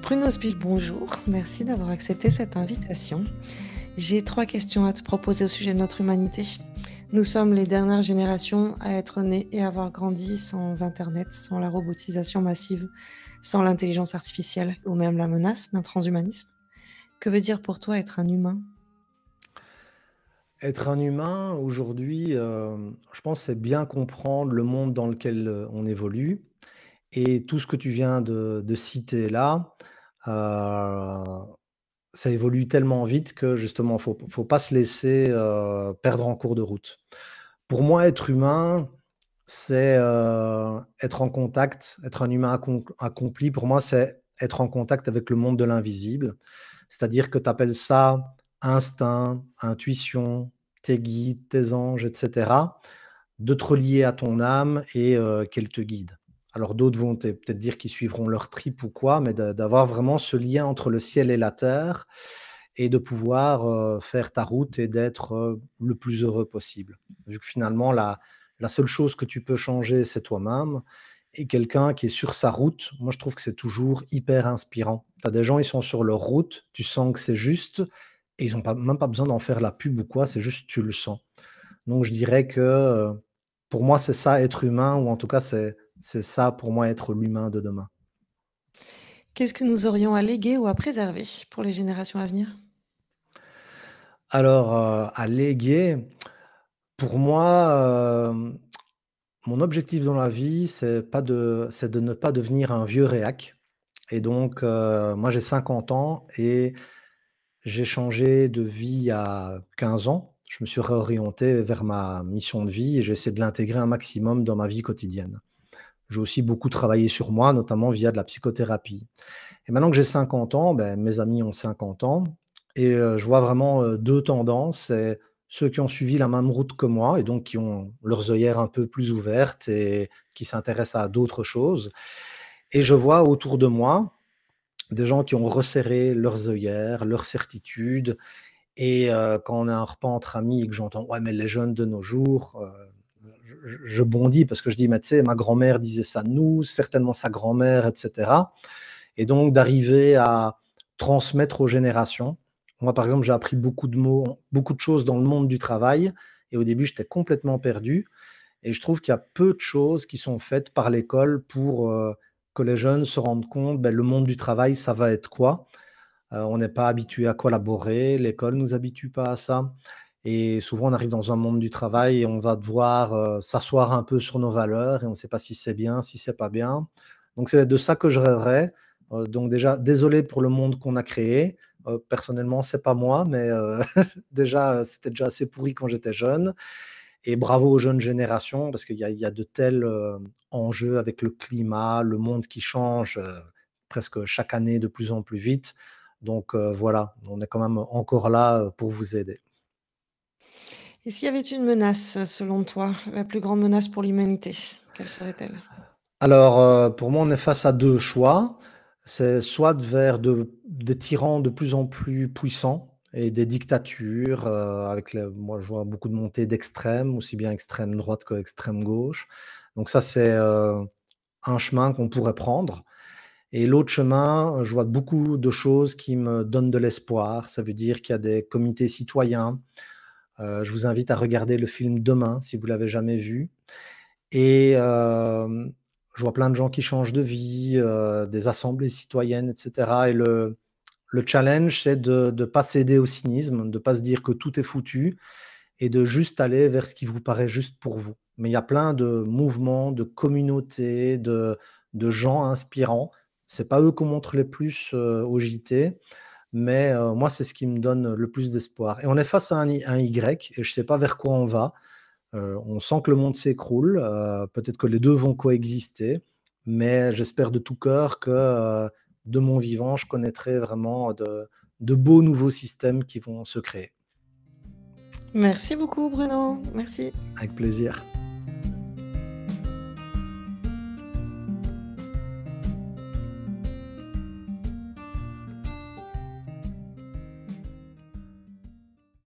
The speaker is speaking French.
Bruno Spiel, bonjour. Merci d'avoir accepté cette invitation. J'ai 3 questions à te proposer au sujet de notre humanité. Nous sommes les dernières générations à être nées et avoir grandi sans internet, sans la robotisation massive, sans l'intelligence artificielle ou même la menace d'un transhumanisme. Que veut dire pour toi être un humain? Être un humain aujourd'hui, je pense c'est bien comprendre le monde dans lequel, on évolue et tout ce que tu viens de citer là, heu, ça évolue tellement vite que justement faut pas se laisser, perdre en cours de route. Pour moi, être humain, c'est, être en contact, être un humain accompli pour moi, c'est être en contact avec le monde de l'invisible. C'est-à-dire que tu appelles ça instinct, intuition, tes guides, tes anges et cetera, de te relier à ton âme et qu'elle te guide. Alors d'autres vont peut-être dire qu'ils suivront leur trip ou quoi, mais d'avoir vraiment ce lien entre le ciel et la terre et de pouvoir, faire ta route et d'être, le plus heureux possible. Vu que finalement la seule chose que tu peux changer, c'est toi-même et quelqu'un qui est sur sa route, moi je trouve que c'est toujours hyper inspirant. Tu as des gens, ils sont sur leur route, tu sens que c'est juste et ils ont pas même pas besoin d'en faire la pub ou quoi, c'est juste tu le sens. Donc je dirais que, pour moi, c'est ça être humain ou en tout cas c'est ça pour moi être l'humain de demain. Qu'est-ce que nous aurions à léguer ou à préserver pour les générations à venir? Alors, à léguer, pour moi, mon objectif dans la vie, c'est de ne pas devenir un vieux réac et donc moi j'ai 50 ans et j'ai changé de vie à 15 ans. Je me suis réorienté vers ma mission de vie et j'ai essayé de l'intégrer un maximum dans ma vie quotidienne. J'ai aussi beaucoup travaillé sur moi, notamment via de la psychothérapie. Et maintenant que j'ai 50 ans, ben, mes amis ont 50 ans et je vois vraiment, 2 tendances. C'est ceux qui ont suivi la même route que moi et donc qui ont leurs œillères un peu plus ouvertes et qui s'intéressent à d'autres choses et je vois autour de moi des gens qui ont resserré leurs œillères, leurs certitudes et quand on a un repas entre amis et que j'entends: «Ouais, mais les jeunes de nos jours», je bondis parce que je dis: «Mais tu sais, ma grand-mère disait ça de nous, certainement sa grand-mère» et cetera et donc d'arriver à transmettre aux générations. Moi, par exemple, j'ai appris beaucoup de mots, beaucoup de choses dans le monde du travail et au début, j'étais complètement perdu et je trouve qu'il y a peu de choses qui sont faites par l'école pour, que les jeunes se rendent compte, le monde du travail, ça va être quoi? On n'est pas habitué à collaborer, l'école nous habitue pas à ça et souvent on arrive dans un monde du travail et on va devoir, s'asseoir un peu sur nos valeurs et on ne sait pas si c'est bien, si c'est pas bien. Donc c'est de ça que je rêverais. Donc déjà, désolé pour le monde qu'on a créé. Personnellement, c'est pas moi, mais déjà, c'était déjà assez pourri quand j'étais jeune et bravo aux jeunes générations parce qu'il y a de tels, enjeux avec le climat, le monde qui change, presque chaque année de plus en plus vite. Donc voilà, on est quand même encore là, pour vous aider. Et s'il y avait une menace, selon toi, la plus grande menace pour l'humanité, quelle serait-elle? Alors, pour moi, on est face à 2 choix. C'est soit vers des tyrans de plus en plus puissants et des dictatures, avec le moi, je vois beaucoup de montées d'extrêmes, aussi bien extrême droite que extrême gauche. Donc ça, c'est, un chemin qu'on pourrait prendre et l'autre chemin, je vois beaucoup de choses qui me donnent de l'espoir. Ça veut dire qu'il y a des comités citoyens. Je vous invite à regarder le film Demain, si vous l'avez jamais vu et je vois plein de gens qui changent de vie, des assemblées citoyennes et cetera et le challenge, c'est de pas céder au cynisme, de pas se dire que tout est foutu et de juste aller vers ce qui vous paraît juste pour vous. Mais il y a plein de mouvements, de communautés, de gens inspirants. C'est pas eux qu'on montre les plus, au JT, mais moi, c'est ce qui me donne le plus d'espoir et on est face à un Y et je sais pas vers quoi on va. On sent que le monde s'écroule, peut-être que les 2 vont coexister, mais j'espère de tout cœur que, de mon vivant, je connaîtrai vraiment de beaux nouveaux systèmes qui vont se créer. Merci beaucoup Bruno, merci. Avec plaisir.